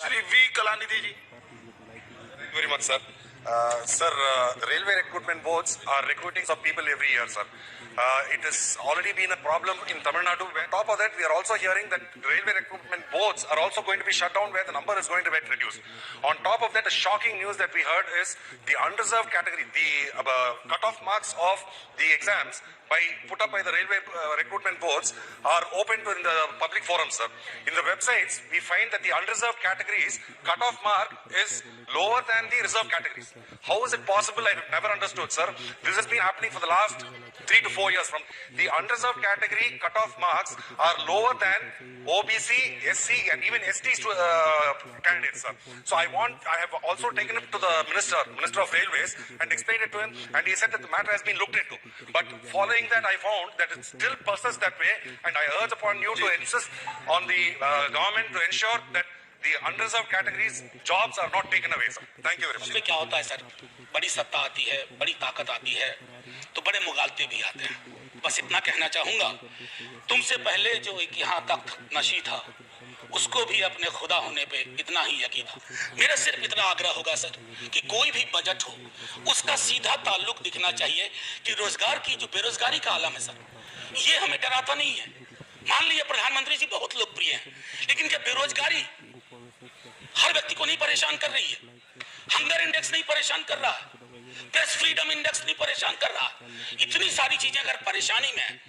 Shri V Kalanidhi ji. Very much, sir. Sir, railway recruitment boards are recruiting some people every year, sir. It has already been a problem in Tamil Nadu. On top of that, we are also hearing that railway recruitment boards are also going to be shut down, where the number is going to get reduced. On top of that, the shocking news that we heard is the unreserved category, the cut-off marks of the exams put up by the railway recruitment boards are open to in the public forums, sir. In the websites, we find that the unreserved categories cut-off mark is lower than the reserved categories. How is it possible? I have never understood, sir. This has been happening for the last 3 to 4 years. From the unreserved category cut-off marks are lower than OBC, SC, and even ST candidates, sir. So I have also taken it to the Minister of Railways and explained it to him, and he said that the matter has been looked into. But following that, I found that it still persists that way, and I urge upon you to insist on the government to ensure that the unreserved categories jobs are not taken away, sir. Thank you very much. इसमें क्या होता है sir, बड़ी सत्ता आती है, बड़ी ताकत आती है, तो बड़े मुगालते भी आते हैं। बस इतना कहना चाहूंगा, तुमसे पहले जो एक यहाँ तक नशी था, उसको भी अपने खुदा होने पे इतना ही यकीन था। मेरा सिर्फ इतना आग्रह होगा सर कि कोई भी बजट हो, उसका सीधा ताल्लुक दिखना चाहिए कि रोजगार की जो बेरोजगारी का आलम है सर, ये हमें डराता नहीं है। मान लीजिए प्रधानमंत्री जी बहुत लोकप्रिय हैं, लेकिन क्या बेरोजगारी हर व्यक्ति को नहीं परेशान कर रही है? हंगर इंडेक्स नहीं परेशान कर रहा, प्रेस फ्रीडम इंडेक्स नहीं परेशान कर रहा। इतनी सारी चीजें अगर परेशानी में है,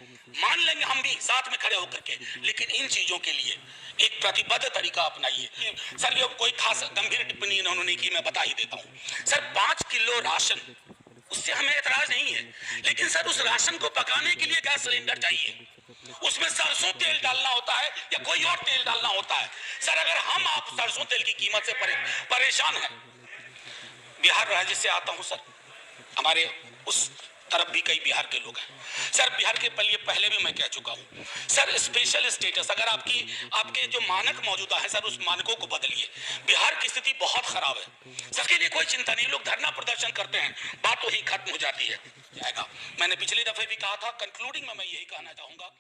मान लेंगे हम भी साथ में खड़े होकर के, लेकिन इन चीजों के लिए एक प्रतिबद्ध तरीका अपनाइए। सर ये कोई खास गंभीर टिप्पणी इन्होंने नहीं की, मैं बता ही देता हूँ सर। 5 किलो राशन, उससे हमें एतराज नहीं है, लेकिन सर उस राशन को पकाने के लिए गैस सिलेंडर चाहिए, उसमें सरसों तेल डालना होता है या कोई और तेल डालना होता है। सर अगर हम आप सरसों तेल की कीमत से परेशान हैं, बिहार राज्य से आता हूं सर, हमारे उस तरफ भी कई बिहार के लोग हैं सर। बिहार के लिए पहले भी मैं कह चुका हूं सर, स्पेशल स्टेटस अगर आपके जो मानक मौजूदा है सर, उस मानकों को बदलिए। बिहार की स्थिति बहुत खराब है सर, के लिए कोई चिंता नहीं, लोग धरना प्रदर्शन करते हैं, बात वही खत्म हो जाती है जाएगा। मैंने पिछली दफे भी कहा था, कंक्लूडिंग में मैं यही कहना चाहूंगा।